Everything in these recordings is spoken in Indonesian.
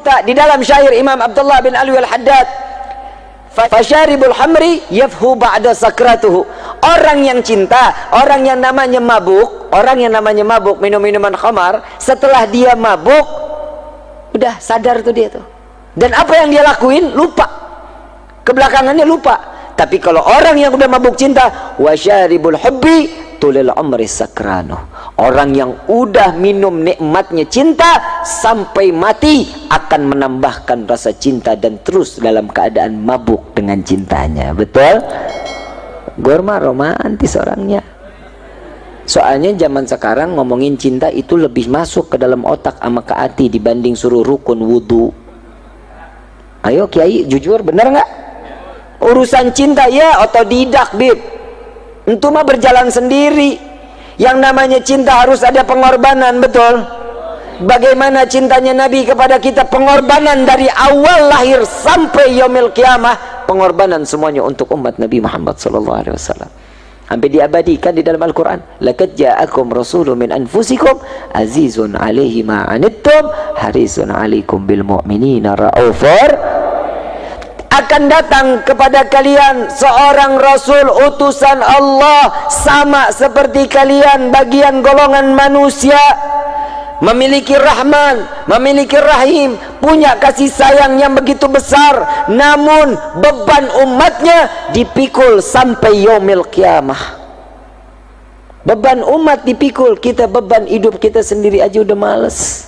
berkata di dalam syair Imam Abdullah bin Alwi al-Haddad, fasyaribul hamri yafhu ba'da sakratuhu. Orang yang cinta, orang yang namanya mabuk minum minuman khamar, setelah dia mabuk udah sadar tuh dia tuh, dan apa yang dia lakuin lupa, kebelakangannya lupa. Tapi kalau orang yang udah mabuk cinta, wasyaribul hubbi tulil umri sakrano, orang yang udah minum nikmatnya cinta sampai mati akan menambahkan rasa cinta dan terus dalam keadaan mabuk dengan cintanya. Betul? Gorma romantis orangnya. Soalnya zaman sekarang ngomongin cinta itu lebih masuk ke dalam otak sama ke hati dibanding suruh rukun wudu. Ayo Kiai, jujur, bener nggak? Urusan cinta ya otodidak, bib. Itu mah berjalan sendiri. Yang namanya cinta harus ada pengorbanan, betul? Bagaimana cintanya Nabi kepada kita? Pengorbanan dari awal lahir sampai yaumil qiyamah, pengorbanan semuanya untuk umat Nabi Muhammad SAW. Hampir diabadikan di dalam Al-Quran. Laqad ja'akum rasulun min anfusikum azizun alaihi ma anittum harisun alaikum bil mu'minina raufur. Akan datang kepada kalian seorang rasul utusan Allah, sama seperti kalian, bagian golongan manusia, memiliki rahman, memiliki rahim, punya kasih sayang yang begitu besar, namun beban umatnya dipikul sampai yaumil qiyamah. Beban umat dipikul, kita beban hidup kita sendiri aja udah males,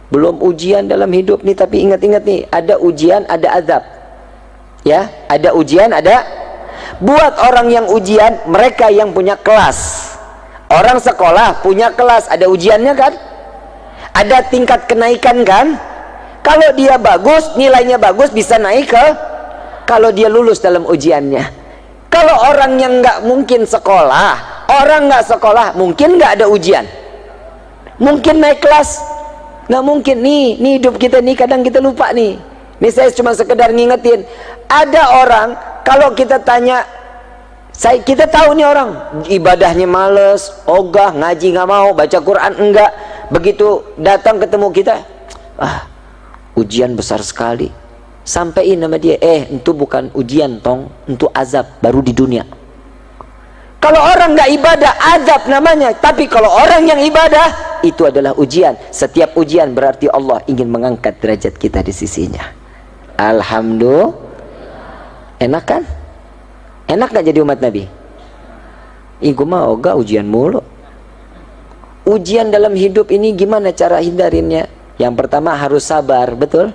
belum ujian dalam hidup nih. Tapi ingat-ingat nih, ada ujian, ada azab ya, ada ujian, ada. Buat orang yang ujian, mereka yang punya kelas, orang sekolah punya kelas, ada ujiannya kan, ada tingkat kenaikan kan. Kalau dia bagus, nilainya bagus, bisa naik ke, kalau dia lulus dalam ujiannya. Kalau orang yang nggak mungkin sekolah, orang nggak sekolah mungkin nggak ada ujian, mungkin naik kelas, nggak mungkin. Nih hidup kita nih kadang kita lupa nih. Ini saya cuma sekedar ngingetin. Ada orang kalau kita tanya, kita tahu nih orang ibadahnya males, ogah, ngaji nggak mau, baca Quran enggak. Begitu datang ketemu kita, ujian besar sekali. Sampaiin nama dia, itu bukan ujian tong, itu azab baru di dunia. Kalau orang nggak ibadah, azab namanya. Tapi kalau orang yang ibadah, itu adalah ujian. Setiap ujian berarti Allah ingin mengangkat derajat kita di sisinya. Alhamdulillah. Enak kan? Enak gak jadi umat Nabi? Gue mah ogah ujian mulu. Ujian dalam hidup ini gimana cara hindarinnya? Yang pertama harus sabar, betul?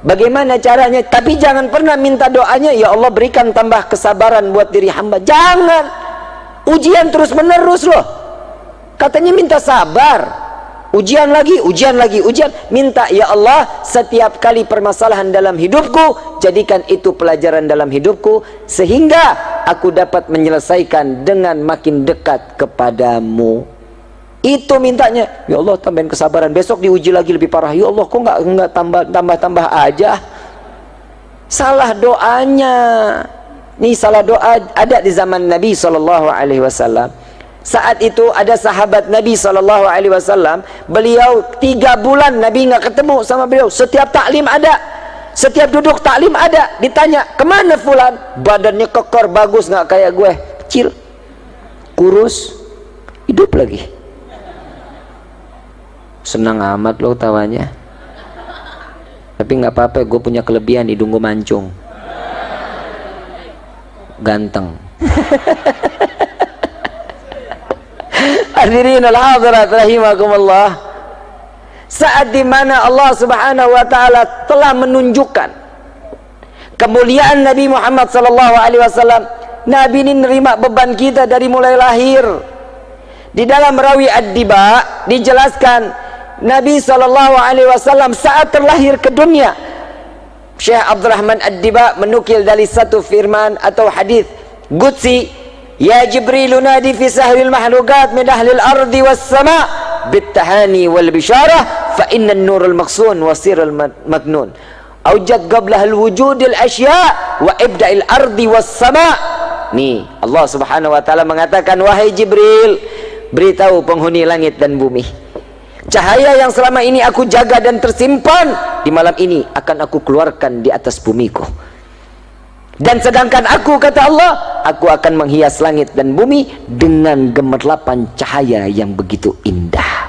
Bagaimana caranya? Tapi jangan pernah minta doanya, ya Allah berikan tambah kesabaran buat diri hamba. Jangan. Ujian terus menerus loh. Katanya minta sabar. Ujian lagi, ujian lagi, ujian. Minta, ya Allah, setiap kali permasalahan dalam hidupku, jadikan itu pelajaran dalam hidupku, sehingga aku dapat menyelesaikan dengan makin dekat kepadamu. Itu mintanya. Ya Allah, tambahin kesabaran. Besok diuji lagi lebih parah. Ya Allah, kok nggak tambah aja? Salah doanya. Nih salah doa ada di zaman Nabi SAW. Saat itu ada sahabat Nabi SAW, beliau 3 bulan Nabi nggak ketemu sama beliau. Setiap taklim ada, setiap duduk taklim ada. Ditanya, kemana fulan? Badannya kekar, bagus, nggak kayak gue, kecil, kurus, hidup lagi. Senang amat lo tawanya. Tapi nggak apa-apa, gue punya kelebihan, hidung gue mancung, ganteng. Hadirin al-hadirat rahimakumullah. Saat dimana Allah subhanahu wa ta'ala telah menunjukkan kemuliaan Nabi Muhammad SAW, Nabi ini nerima beban kita dari mulai lahir. Di dalam rawi Ad-Diba dijelaskan Nabi SAW saat terlahir ke dunia. Syekh Abdurrahman Ad-Diba menukil dari satu firman atau hadis qudsi, ya Jibril nadi fi sahril mahlukat min ahlil ardi was sama bittahani wal bisyarah fa inna an-nurul maqsun wa sirul magnun awjad qablah al-wujudil asya wa ibda'il ardi was sama. Nih Allah subhanahu wa ta'ala mengatakan, wahai Jibril, beritahu penghuni langit dan bumi, Cahaya yang selama ini aku jaga dan tersimpan, di malam ini akan aku keluarkan di atas bumiku. Dan sedangkan aku, kata Allah, aku akan menghias langit dan bumi dengan gemerlapan cahaya yang begitu indah.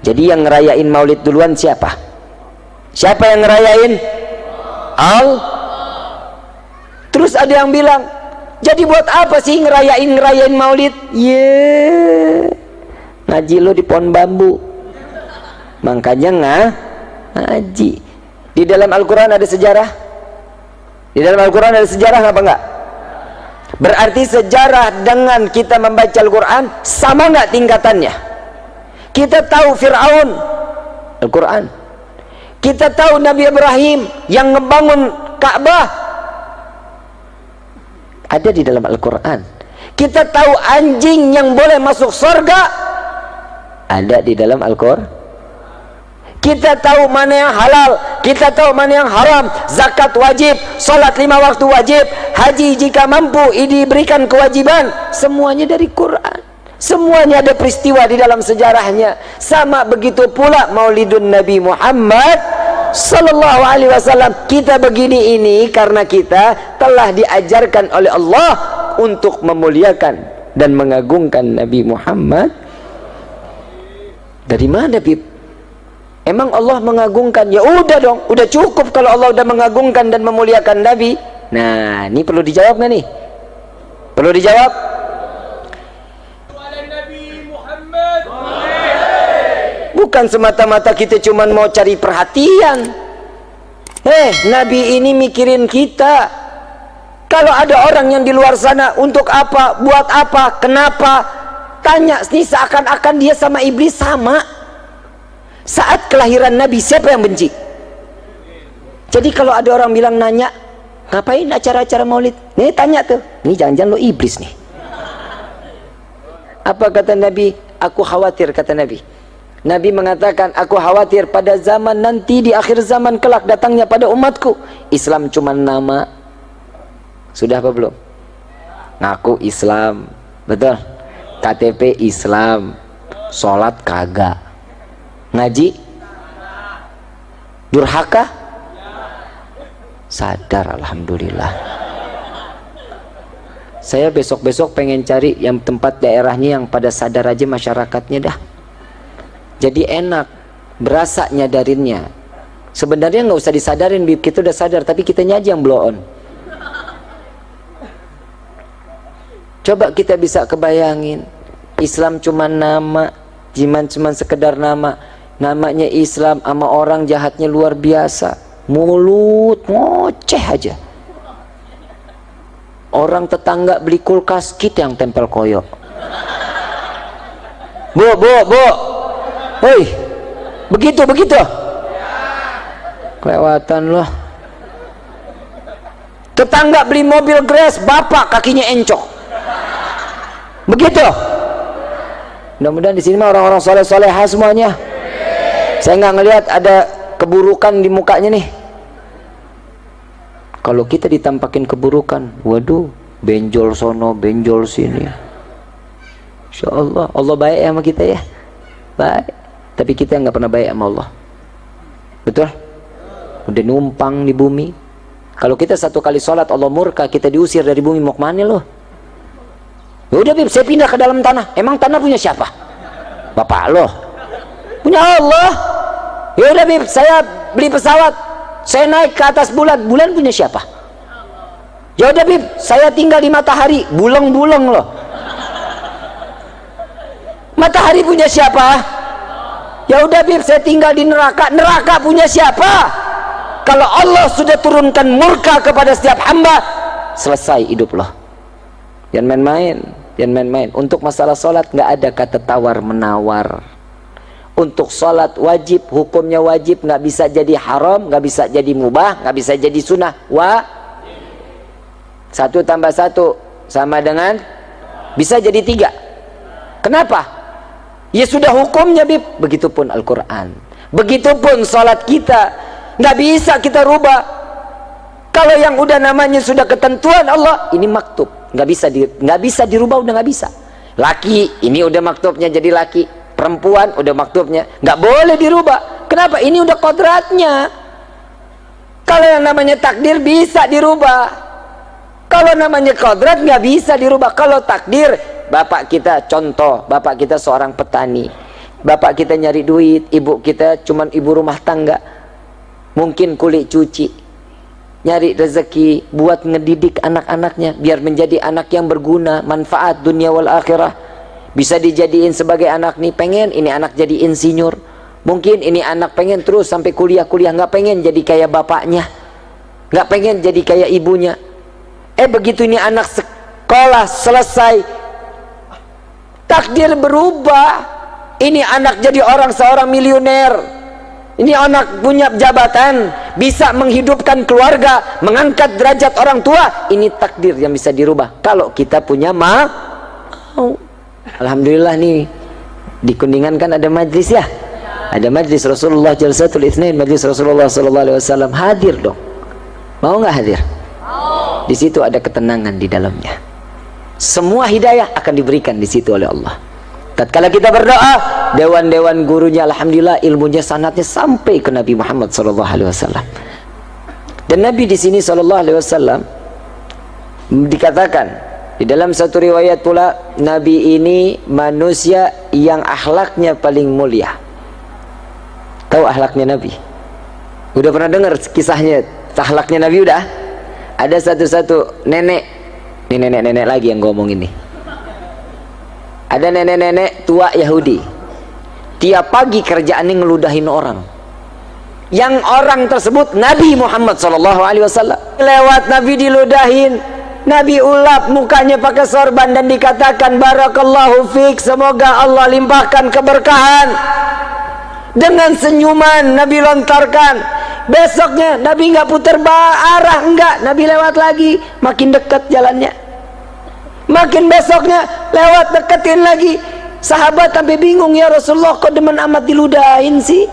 Jadi yang ngerayain maulid duluan siapa? Siapa yang ngerayain? Terus ada yang bilang, jadi buat apa sih ngerayain maulid? Ngaji lo di pohon bambu, makanya ngaji. Di dalam Al-Quran ada sejarah. Di dalam Al-Quran ada sejarah apa enggak? Berarti sejarah dengan kita membaca Al-Quran sama enggak tingkatannya? Kita tahu Fir'aun, Al-Quran. Kita tahu Nabi Ibrahim yang ngebangun Ka'bah, ada di dalam Al-Quran. Kita tahu anjing yang boleh masuk surga, ada di dalam Al-Quran. Kita tahu mana yang halal, kita tahu mana yang haram, zakat wajib, salat 5 waktu wajib, haji jika mampu diberikan kewajiban, semuanya dari Quran. Semuanya ada peristiwa di dalam sejarahnya. Sama begitu pula maulidun Nabi Muhammad sallallahu alaihi wasallam. Kita begini ini karena kita telah diajarkan oleh Allah untuk memuliakan dan mengagungkan Nabi Muhammad. Dari mana, Bib? Emang Allah mengagungkan? Ya udah dong, udah cukup kalau Allah udah mengagungkan dan memuliakan Nabi. Nah, ini perlu dijawab nggak nih? Perlu dijawab? Bukan semata-mata kita cuman mau cari perhatian. Nabi ini mikirin kita. Kalau ada orang yang di luar sana, untuk apa, buat apa, kenapa, tanya, ini seakan-akan dia sama iblis sama. Saat kelahiran Nabi, siapa yang benci? Jadi kalau ada orang bilang nanya, ngapain acara-acara maulid? Nih tanya tuh, ini jangan-jangan lo iblis nih. Apa kata Nabi? Aku khawatir, kata Nabi. Nabi mengatakan, aku khawatir pada zaman nanti, di akhir zaman kelak datangnya pada umatku, Islam cuma nama. Sudah apa belum? Ngaku Islam, betul? KTP Islam, sholat kagak, ngaji durhaka, sadar. Alhamdulillah. Saya besok-besok pengen cari yang tempat daerahnya yang pada sadar aja masyarakatnya dah. Jadi enak, berasa nyadarinnya. Sebenarnya nggak usah disadarin, Bib, kita udah sadar, tapi kitanya aja yang blow on. Coba kita bisa kebayangin, Islam cuma nama, cuma sekedar nama. Namanya Islam, sama orang jahatnya luar biasa, mulut ngoceh aja. Orang tetangga beli kulkas, kita yang tempel koyok. Bu, hei, begitu kelewatan loh. Tetangga beli mobil Grace, bapak kakinya encok. Begitu. Mudah-mudahan di sini mah orang-orang soleh-solehah semuanya. Saya nggak ngelihat ada keburukan di mukanya nih. Kalau kita ditampakin keburukan, waduh, benjol sono, benjol sini. Insya Allah, Allah baik sama kita ya, baik. Tapi kita nggak pernah baik sama Allah. Betul? Udah numpang di bumi. Kalau kita satu kali sholat Allah murka, kita diusir dari bumi, mau kemana loh? Ya udah, Bib, saya pindah ke dalam tanah. Emang tanah punya siapa? Bapak loh. Punya Allah. Ya udah, Bib, saya beli pesawat, saya naik ke atas bulan. Bulan punya siapa? Ya udah, Bib, saya tinggal di matahari. Bulang-bulang loh. Matahari punya siapa? Ya udah, Bib, saya tinggal di neraka. Neraka punya siapa? Kalau Allah sudah turunkan murka kepada setiap hamba, selesai hidup loh. Jangan main-main. Untuk masalah sholat nggak ada kata tawar menawar. Untuk sholat wajib, hukumnya wajib, nggak bisa jadi haram, nggak bisa jadi mubah, nggak bisa jadi sunnah. 1 tambah 1 sama dengan, bisa jadi 3. Kenapa? Ya sudah hukumnya, Bib. Begitupun Al-Quran, begitupun sholat kita, nggak bisa kita rubah. Kalau yang udah namanya sudah ketentuan Allah, ini maktub, nggak bisa dirubah, udah nggak bisa. Laki, ini udah maktubnya jadi laki. perempuan udah maktubnya, nggak boleh dirubah. Kenapa? Ini udah kodratnya. Kalau yang namanya takdir bisa dirubah, kalau namanya kodrat nggak bisa dirubah. Kalau takdir, bapak kita contoh, bapak kita seorang petani, bapak kita nyari duit, ibu kita cuman ibu rumah tangga, mungkin kulit cuci, nyari rezeki buat ngedidik anak-anaknya biar menjadi anak yang berguna, manfaat dunia wal akhirah. Bisa dijadiin sebagai anak nih, pengen ini anak jadi insinyur, mungkin ini anak pengen terus sampai kuliah-kuliah, nggak pengen jadi kayak bapaknya, nggak pengen jadi kayak ibunya. Begitu ini anak sekolah selesai, takdir berubah, ini anak jadi seorang miliuner, ini anak punya jabatan, bisa menghidupkan keluarga, mengangkat derajat orang tua. Ini takdir yang bisa dirubah kalau kita punya mau. Alhamdulillah nih di Kuningan kan ada majlis ya, ada majlis Rasulullah Jalsatul Itsnain, majlis Rasulullah sallallahu alaihi wasallam. Hadir dong, mau nggak hadir? Di situ ada ketenangan di dalamnya. Semua hidayah akan diberikan di situ oleh Allah. Tatkala kita berdoa, dewan-dewan gurunya alhamdulillah ilmunya sanadnya sampai ke Nabi Muhammad sallallahu alaihi wasallam. Dan Nabi di sini sallallahu alaihi wasallam dikatakan di dalam satu riwayat pula, Nabi ini manusia yang akhlaknya paling mulia. Tahu akhlaknya Nabi? Udah pernah dengar kisahnya akhlaknya Nabi? Udah? Ada satu nenek, ini nenek-nenek lagi yang ngomong ini. Ada nenek-nenek tua Yahudi, tiap pagi kerjaannya ngeludahin orang. Yang orang tersebut Nabi Muhammad SAW. Lewat Nabi diludahin, Nabi ulap mukanya pakai sorban dan dikatakan barakallahu fiik, semoga Allah limpahkan keberkahan. Dengan senyuman Nabi lontarkan. Besoknya Nabi nggak putar arah, enggak, Nabi lewat lagi, makin dekat jalannya. Makin besoknya lewat, deketin lagi. Sahabat sampai bingung, ya Rasulullah kok demen amat diludahin sih?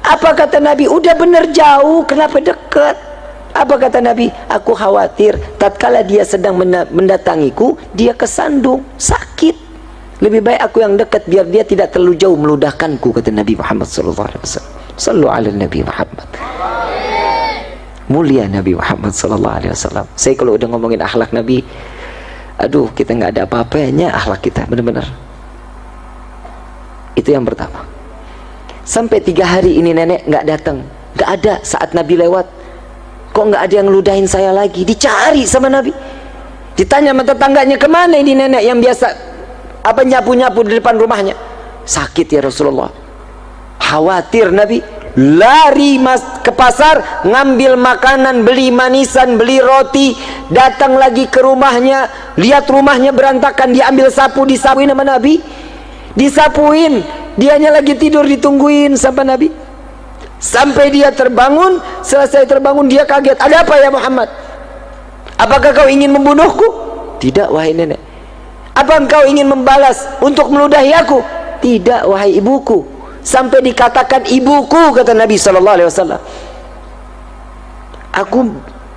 Apa kata Nabi? Udah bener jauh, kenapa deket? Apa kata Nabi? Aku khawatir tatkala dia sedang mendatangiku, dia kesandung, sakit. Lebih baik aku yang dekat biar dia tidak terlalu jauh meludahkanku, kata Nabi Muhammad SAW. Sallu ala Nabi Muhammad. Mulia Nabi Muhammad SAW. Saya kalau udah ngomongin akhlak Nabi, aduh, kita nggak ada apa-apanya akhlak kita, benar-benar. Itu yang pertama. Sampai 3 hari ini nenek nggak datang, nggak ada. Saat Nabi lewat, kok nggak ada yang ngeludahin saya lagi? Dicari sama Nabi, ditanya sama tetangganya, kemana ini nenek yang biasa nyapu-nyapu di depan rumahnya? Sakit ya Rasulullah. Khawatir Nabi, lari ke pasar, ngambil makanan, beli manisan, beli roti, datang lagi ke rumahnya, lihat rumahnya berantakan, diambil sapu, disapuin sama Nabi, disapuin, dianya lagi tidur, ditungguin sama Nabi. Sampai dia terbangun. Selesai terbangun dia kaget, ada apa ya Muhammad? Apakah kau ingin membunuhku? Tidak wahai nenek. Apa engkau ingin membalas untuk meludahi aku? Tidak wahai ibuku. Sampai dikatakan ibuku, kata Nabi SAW. Aku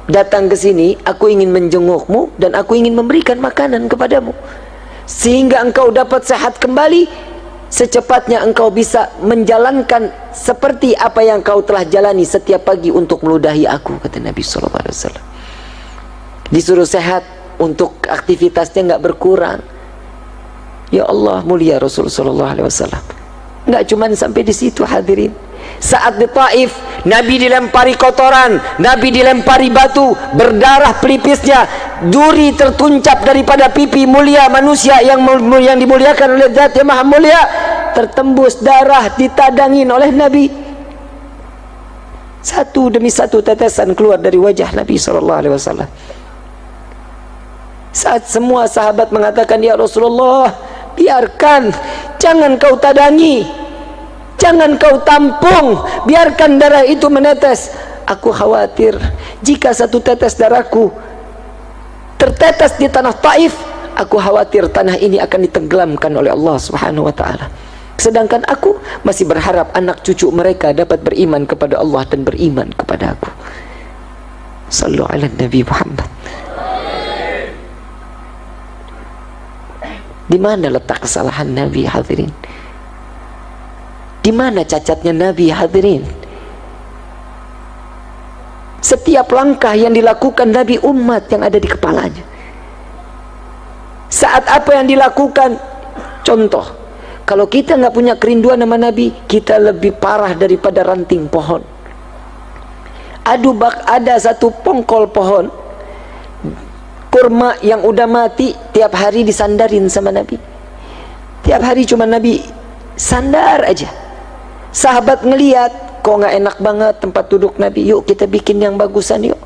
datang ke sini, aku ingin menjengukmu dan aku ingin memberikan makanan kepadamu sehingga engkau dapat sehat kembali, secepatnya engkau bisa menjalankan seperti apa yang kau telah jalani setiap pagi untuk meludahi aku, kata Nabi SAW. Disuruh sehat untuk aktivitasnya nggak berkurang. Ya Allah, mulia Rasulullah SAW. Nggak cuman sampai di situ hadirin. Saat di Taif, Nabi dilempari kotoran, Nabi dilempari batu, berdarah pelipisnya, duri tertuncap daripada pipi mulia manusia yang dimuliakan oleh Zat yang Maha Mulia, tertembus darah, ditadangin oleh Nabi. Satu demi satu tetesan keluar dari wajah Nabi SAW. Saat semua sahabat mengatakan, ya Rasulullah, biarkan, jangan kau tadangi, jangan kau tampung, biarkan darah itu menetes. Aku khawatir jika satu tetes darahku tertetes di tanah Taif, aku khawatir tanah ini akan ditenggelamkan oleh Allah Subhanahu wa ta'ala. Sedangkan aku masih berharap anak cucu mereka dapat beriman kepada Allah dan beriman kepada aku. Sallu ala Nabi Muhammad. Di mana letak kesalahan Nabi, hadirin? Di mana cacatnya Nabi, hadirin? Setiap langkah yang dilakukan Nabi, umat yang ada di kepalanya. Saat apa yang dilakukan, contoh, kalau kita nggak punya kerinduan sama Nabi, kita lebih parah daripada ranting pohon. Ada satu pongkol pohon kurma yang udah mati, tiap hari disandarin sama Nabi. Tiap hari cuma Nabi sandar aja. Sahabat ngeliat, kok nggak enak banget tempat duduk Nabi, yuk kita bikin yang bagusan yuk,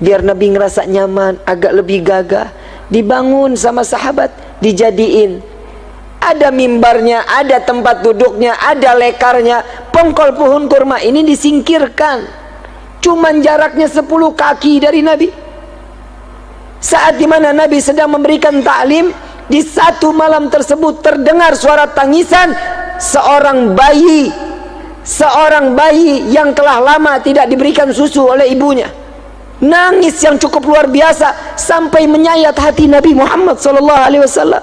biar Nabi ngerasa nyaman, agak lebih gagah. Dibangun sama sahabat, dijadiin, ada mimbarnya, ada tempat duduknya, ada lekarnya. Pongkol pohon kurma ini disingkirkan, cuman jaraknya 10 kaki dari Nabi. Saat dimana Nabi sedang memberikan ta'lim, di satu malam tersebut terdengar suara tangisan seorang bayi yang telah lama tidak diberikan susu oleh ibunya. Nangis yang cukup luar biasa sampai menyayat hati Nabi Muhammad SAW.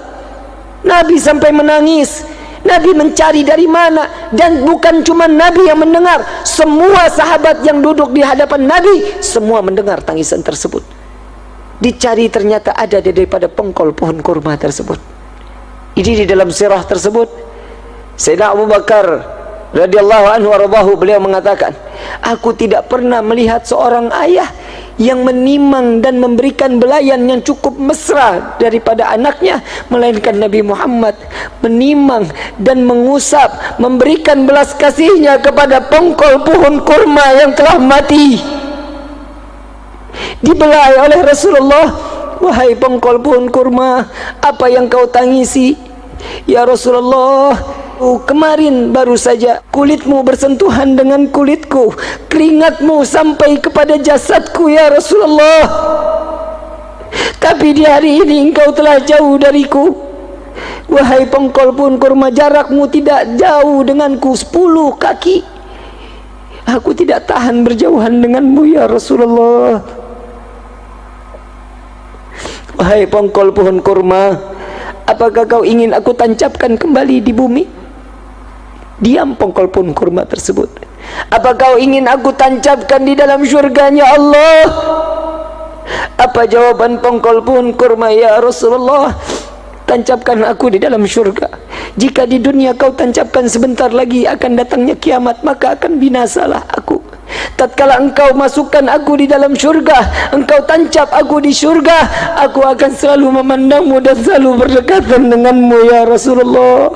Nabi sampai menangis. Nabi mencari dari mana, dan bukan cuma Nabi yang mendengar, semua sahabat yang duduk di hadapan Nabi semua mendengar tangisan tersebut. Dicari, ternyata ada daripada pengkol pohon kurma tersebut. Ini di dalam sirah tersebut, Sayyidina Abu Bakar radhiyallahu anhu warḍahu, beliau mengatakan, aku tidak pernah melihat seorang ayah yang menimang dan memberikan belayan yang cukup mesra daripada anaknya, melainkan Nabi Muhammad menimang dan mengusap, memberikan belas kasihnya kepada pengkol pohon kurma yang telah mati. Dibelai oleh Rasulullah, wahai pengkol pohon kurma, apa yang kau tangisi? Ya Rasulullah, kemarin baru saja kulitmu bersentuhan dengan kulitku, keringatmu sampai kepada jasadku ya Rasulullah. Tapi di hari ini engkau telah jauh dariku. Wahai pengkol pohon kurma, jarakmu tidak jauh denganku 10 kaki. Aku tidak tahan berjauhan denganmu ya Rasulullah. Wahai pengkol pohon kurma, apakah kau ingin aku tancapkan kembali di bumi? Diam pengkol pohon kurma tersebut. Apa kau ingin aku tancapkan di dalam syurganya Allah? Apa jawaban pengkol pohon kurma? Ya Rasulullah, tancapkan aku di dalam syurga. Jika di dunia kau tancapkan, sebentar lagi akan datangnya kiamat, maka akan binasalah aku. Tatkala engkau masukkan aku di dalam syurga, engkau tancap aku di syurga, aku akan selalu memandangmu dan selalu berdekatan denganmu ya Rasulullah.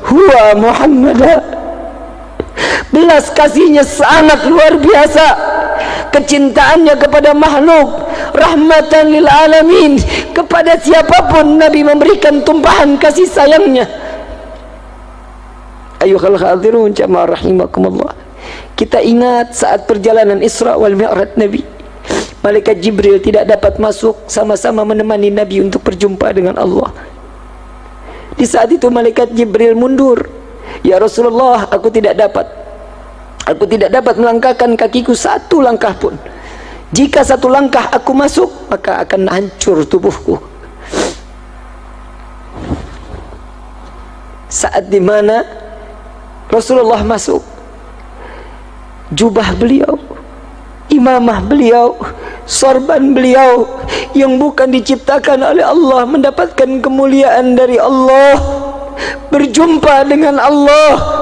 Huwa Muhammad, belas kasihnya sangat luar biasa, kecintaannya kepada makhluk, rahmatan lil alamin. Kepada siapapun Nabi memberikan tumpahan kasih sayangnya. Ayuhal hadirun jamaah rahimakumullah, kita ingat saat perjalanan Isra wal Mi'raj Nabi, malaikat Jibril tidak dapat masuk, sama-sama menemani Nabi untuk berjumpa dengan Allah. Di saat itu malaikat Jibril mundur. Ya Rasulullah, aku tidak dapat melangkahkan kakiku satu langkah pun. Jika satu langkah aku masuk, maka akan hancur tubuhku. Saat dimana Rasulullah masuk, jubah beliau, imamah beliau, sorban beliau yang bukan diciptakan oleh Allah, mendapatkan kemuliaan dari Allah, berjumpa dengan Allah.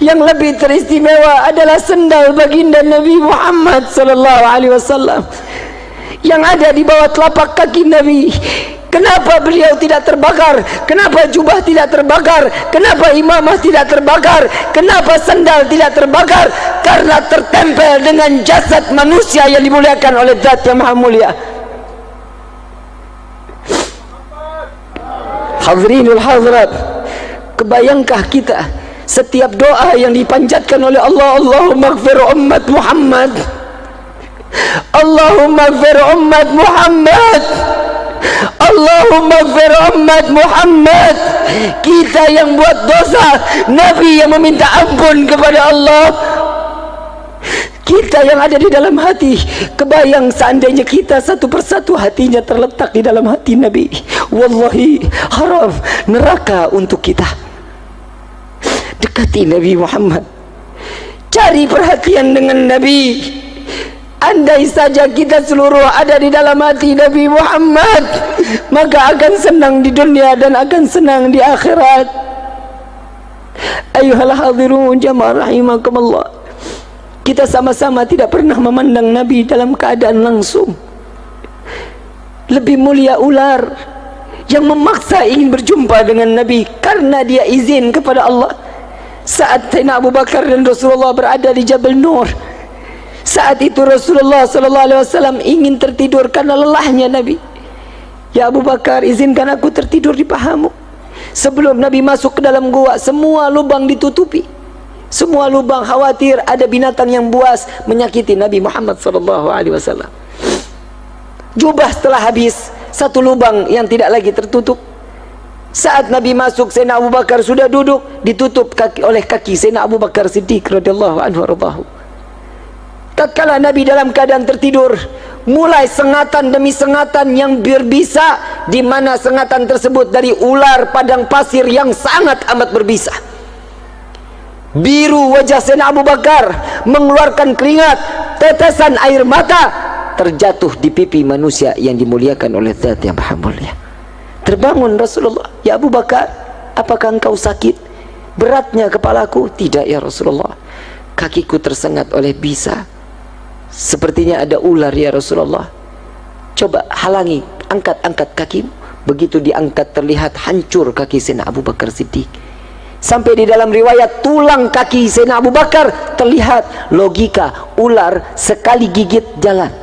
Yang lebih teristimewa adalah sendal baginda Nabi Muhammad sallallahu alaihi wasallam yang ada di bawah telapak kaki Nabi. Kenapa beliau tidak terbakar? Kenapa jubah tidak terbakar? Kenapa imamah tidak terbakar? Kenapa sandal tidak terbakar? Karena tertempel dengan jasad manusia yang dimuliakan oleh Zat yang Maha Mulia. Hadirinul hadirat, kebayangkah kita setiap doa yang dipanjatkan oleh Allah, Allahumma ighfir ummat Muhammad, Allahumma ighfir ummat Muhammad, Allahumma ighfir ummat Muhammad. Kita yang buat dosa, Nabi yang meminta ampun kepada Allah. Kita yang ada di dalam hati, kebayang seandainya kita satu persatu hatinya terletak di dalam hati Nabi, wallahi haram neraka untuk kita. Dekati Nabi Muhammad, cari perhatian dengan Nabi. Andai saja kita seluruh ada di dalam hati Nabi Muhammad, maka akan senang di dunia dan akan senang di akhirat. Ayuhal hadirun jamaah rahimakumullah, kita sama-sama tidak pernah memandang Nabi dalam keadaan langsung. Lebih mulia ular yang memaksa ingin berjumpa dengan Nabi karena dia izin kepada Allah. Saat Sayyidina Abu Bakar dan Rasulullah berada di Jabal Nur, saat itu Rasulullah SAW ingin tertidur karena lelahnya Nabi. Ya Abu Bakar, izinkan aku tertidur di pahamu. Sebelum Nabi masuk ke dalam gua, semua lubang ditutupi. Semua lubang, khawatir ada binatang yang buas menyakiti Nabi Muhammad SAW. Jubah setelah habis, satu lubang yang tidak lagi tertutup. Saat Nabi masuk, Sayyidina Abu Bakar sudah duduk, ditutup oleh kaki Sayyidina Abu Bakar Siddiq radhiyallahu anhu warḍahu. Tatkala Nabi dalam keadaan tertidur, mulai sengatan demi sengatan yang berbisa, di mana sengatan tersebut dari ular padang pasir yang sangat amat berbisa. Biru wajah Sayyidina Abu Bakar, mengeluarkan keringat, tetesan air mata terjatuh di pipi manusia yang dimuliakan oleh Zat yang Maha Mulia. Terbangun Rasulullah, ya Abu Bakar, apakah engkau sakit? Beratnya kepalaku? Tidak ya Rasulullah, kakiku tersengat oleh bisa. Sepertinya ada ular ya Rasulullah. Coba halangi, angkat kakimu. Begitu diangkat terlihat hancur kaki Sayyidina Abu Bakar Siddiq. Sampai di dalam riwayat tulang kaki Sayyidina Abu Bakar terlihat. Logika, ular sekali gigit jalan,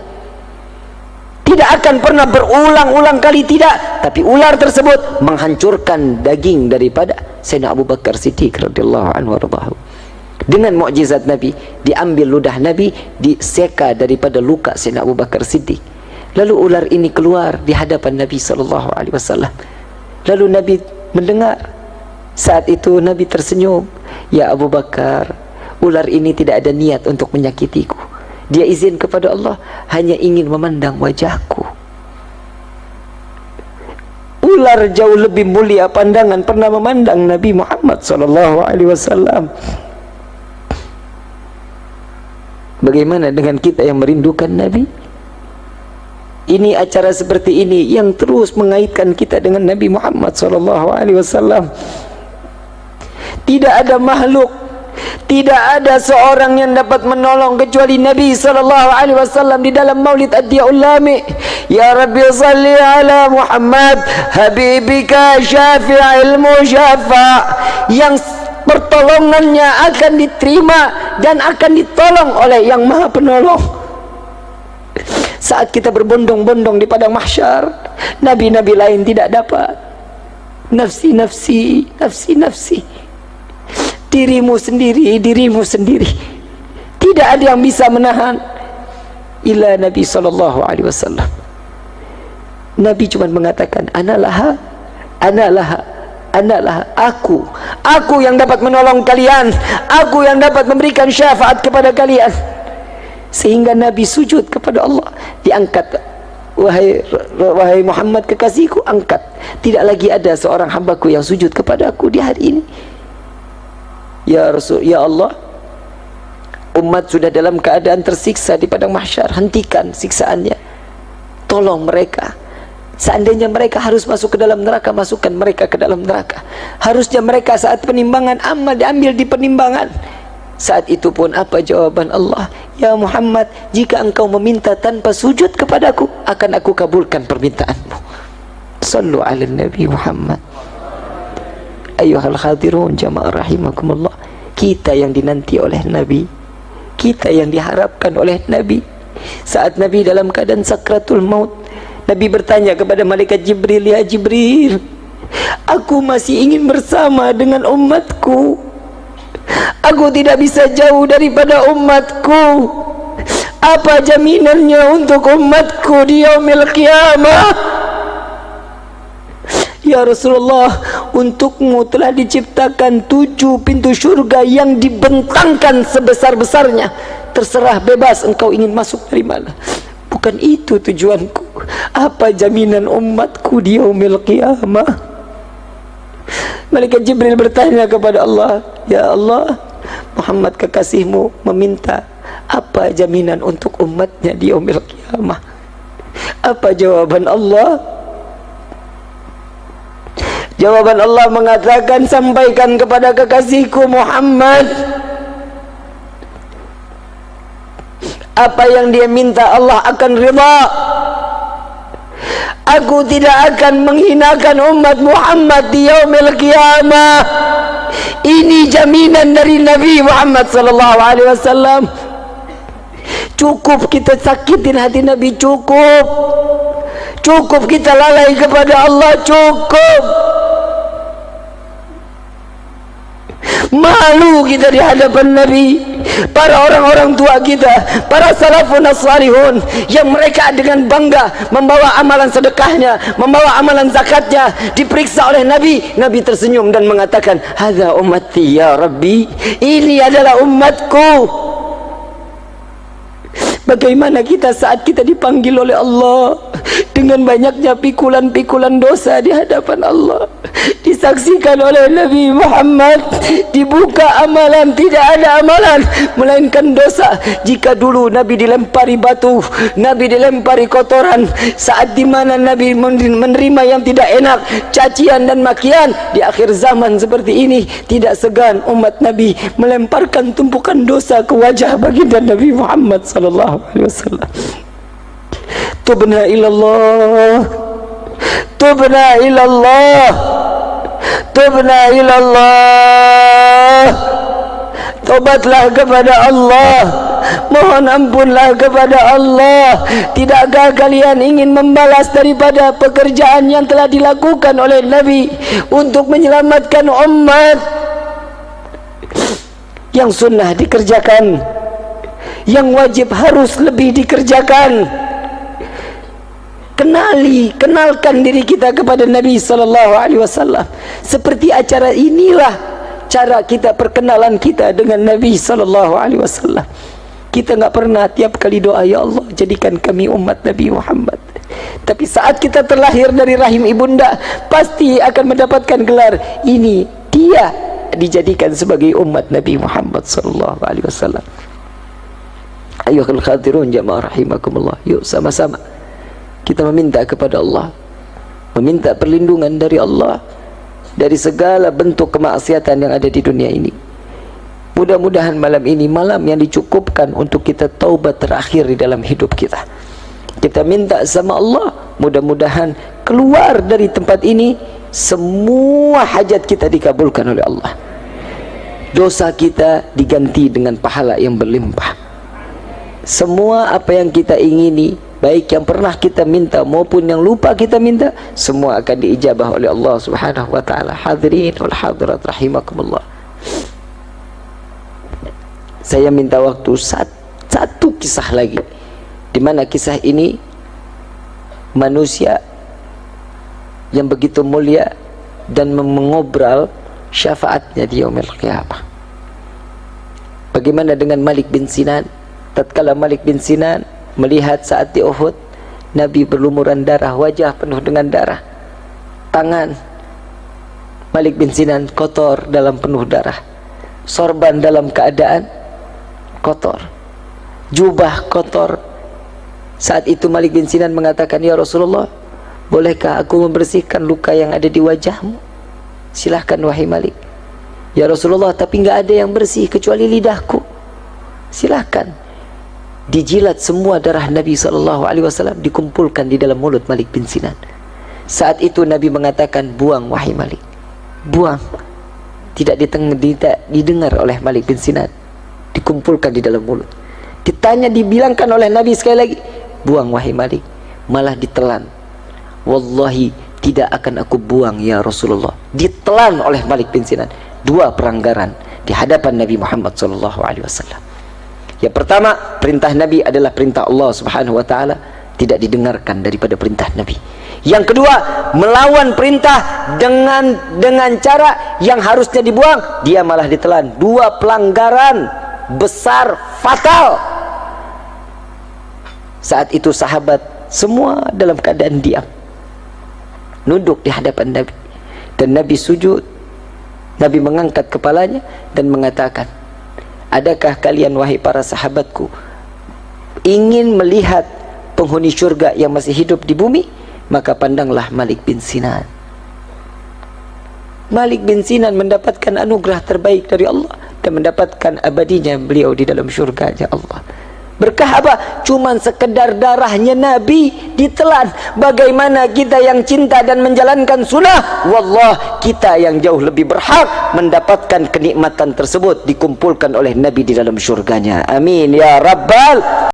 tidak akan pernah berulang-ulang kali, tidak. Tapi ular tersebut menghancurkan daging daripada Sayyidina Abu Bakar Siddiq radhiyallahu anhu warḍahu. Dengan mukjizat Nabi, diambil ludah Nabi, diseka daripada luka Sayyidina Abu Bakar Siddiq. Lalu ular ini keluar di hadapan Nabi SAW. Lalu Nabi mendengar. Saat itu Nabi tersenyum, ya Abu Bakar, ular ini tidak ada niat untuk menyakitiku. Dia izin kepada Allah, hanya ingin memandang wajahku. Ular jauh lebih mulia pandangan pernah memandang Nabi Muhammad SAW. Bagaimana dengan kita yang merindukan Nabi? Ini acara seperti ini yang terus mengaitkan kita dengan Nabi Muhammad SAW. Tidak ada makhluk, tidak ada seorang yang dapat menolong kecuali Nabi SAW di dalam Maulid Ad-Diyaul Lami. Ya Rabbi salli ala Muhammad habibika syafi'il musyafa', yang pertolongannya akan diterima dan akan ditolong oleh yang Maha Penolong. Saat kita berbondong-bondong di padang mahsyar, nabi-nabi lain tidak dapat. Nafsi, nafsi, nafsi, nafsi. Dirimu sendiri, dirimu sendiri. Tidak ada yang bisa menahan illa Nabi SAW. Nabi cuma mengatakan, Analah, Analah, Analah, aku yang dapat menolong kalian, aku yang dapat memberikan syafaat kepada kalian. Sehingga Nabi sujud kepada Allah, diangkat, wahai Muhammad kekasihku, angkat. Tidak lagi ada seorang hambaku yang sujud kepada aku di hari ini. Ya Rasul, ya Allah, umat sudah dalam keadaan tersiksa di padang mahsyar, hentikan siksaannya, tolong mereka. Seandainya mereka harus masuk ke dalam neraka, masukkan mereka ke dalam neraka. Harusnya mereka saat penimbangan amal diambil di penimbangan. Saat itu pun apa jawaban Allah? Ya Muhammad, jika engkau meminta tanpa sujud kepadaku, akan aku kabulkan permintaanmu. Sallu ala Nabi Muhammad. Ayuhal hadirun jamaah rahimakumullah, kita yang dinanti oleh Nabi, kita yang diharapkan oleh Nabi. Saat Nabi dalam keadaan sakratul maut, Nabi bertanya kepada malaikat Jibril, ya Jibril, aku masih ingin bersama dengan umatku, aku tidak bisa jauh daripada umatku. Apa jaminannya untuk umatku di yaumil qiyamah? Ya Rasulullah, untukmu telah diciptakan 7 pintu syurga yang dibentangkan sebesar-besarnya. terserah, bebas engkau ingin masuk dari mana. Bukan itu tujuanku. Apa jaminan umatku di yaumil qiyamah? Malaikat Jibril bertanya kepada Allah, ya Allah, Muhammad kekasihmu meminta apa jaminan untuk umatnya di yaumil qiyamah? Apa jawaban Allah? Jawaban Allah mengatakan, sampaikan kepada kekasihku Muhammad, apa yang dia minta Allah akan ridha. Aku tidak akan menghinakan umat Muhammad di yaumil qiyamah. Ini jaminan dari Nabi Muhammad sallallahu alaihi wasallam. Cukup kita sakitin hati Nabi, cukup. Cukup kita lalai kepada Allah, cukup. Malu kita di hadapan Nabi. Para orang-orang tua kita, para salafun as-salihun, yang mereka dengan bangga membawa amalan sedekahnya, membawa amalan zakatnya, diperiksa oleh Nabi. Nabi tersenyum dan mengatakan, hadza ummati ya Rabbi, ini adalah umatku. Bagaimana kita saat kita dipanggil oleh Allah dengan banyaknya pikulan-pikulan dosa di hadapan Allah, disaksikan oleh Nabi Muhammad, dibuka amalan, tidak ada amalan melainkan dosa. Jika dulu Nabi dilempari batu, Nabi dilempari kotoran, saat dimana Nabi menerima yang tidak enak, cacian dan makian, di akhir zaman seperti ini tidak segan umat Nabi melemparkan tumpukan dosa ke wajah baginda Nabi Muhammad sallallahu alaihi wasallam. Tubna ilallah, tubna ilallah, tubna ilallah. Tobatlah kepada Allah, mohon ampunlah kepada Allah. Tidakkah kalian ingin membalas daripada pekerjaan yang telah dilakukan oleh Nabi untuk menyelamatkan umat? Yang sunnah dikerjakan, yang wajib harus lebih dikerjakan. Kenalkan diri kita kepada Nabi sallallahu alaihi wasallam. Seperti acara inilah cara kita perkenalan kita dengan Nabi sallallahu alaihi wasallam. Kita enggak pernah tiap kali doa, ya Allah jadikan kami umat Nabi Muhammad. Tapi saat kita terlahir dari rahim ibunda, pasti akan mendapatkan gelar ini, dia dijadikan sebagai umat Nabi Muhammad sallallahu alaihi wasallam. Ayyuhal khadirun jamaah rahimakumullah, yuk sama-sama kita meminta kepada Allah, meminta perlindungan dari Allah dari segala bentuk kemaksiatan yang ada di dunia ini. Mudah-mudahan malam ini malam yang dicukupkan untuk kita taubat terakhir di dalam hidup kita. Kita minta sama Allah, mudah-mudahan keluar dari tempat ini semua hajat kita dikabulkan oleh Allah, dosa kita diganti dengan pahala yang berlimpah. Semua apa yang kita ingini, baik yang pernah kita minta maupun yang lupa kita minta, semua akan diijabah oleh Allah Subhanahu wa taala. Hadirin wal hadirat rahimakumullah. Saya minta waktu satu kisah lagi, di mana kisah ini manusia yang begitu mulia dan mengobral syafaatnya di yaumil qiyamah. Bagaimana dengan Malik bin Sinan? Tatkala Malik bin Sinan melihat saat di Uhud Nabi berlumuran darah, wajah penuh dengan darah, tangan Malik bin Sinan kotor dalam penuh darah, sorban dalam keadaan kotor, jubah kotor. Saat itu Malik bin Sinan mengatakan, ya Rasulullah, bolehkah aku membersihkan luka yang ada di wajahmu? Silahkan wahai Malik. Ya Rasulullah, tapi enggak ada yang bersih kecuali lidahku. Silahkan. Dijilat semua darah Nabi SAW, dikumpulkan di dalam mulut Malik bin Sinan. Saat itu Nabi mengatakan, buang wahai Malik, buang. Tidak didengar oleh Malik bin Sinan, dikumpulkan di dalam mulut. Ditanya, dibilangkan oleh Nabi sekali lagi, buang wahai Malik, malah ditelan. Wallahi tidak akan aku buang ya Rasulullah. Ditelan oleh Malik bin Sinan. Dua pelanggaran di hadapan Nabi Muhammad SAW. Yang pertama, perintah Nabi adalah perintah Allah Subhanahu wa taala, tidak didengarkan daripada perintah Nabi. Yang kedua, melawan perintah dengan cara yang harusnya dibuang, dia malah ditelan. Dua pelanggaran besar, fatal. Saat itu sahabat semua dalam keadaan diam, nunduk di hadapan Nabi, dan Nabi sujud. Nabi mengangkat kepalanya dan mengatakan, adakah kalian wahai para sahabatku ingin melihat penghuni syurga yang masih hidup di bumi? Maka pandanglah Malik bin Sinan. Malik bin Sinan mendapatkan anugerah terbaik dari Allah dan mendapatkan abadinya beliau di dalam syurganya Allah. Berkah apa? Cuman sekedar darahnya Nabi ditelan. Bagaimana kita yang cinta dan menjalankan sunnah? Wallah, kita yang jauh lebih berhak mendapatkan kenikmatan tersebut dikumpulkan oleh Nabi di dalam syurganya. Amin ya Rabbal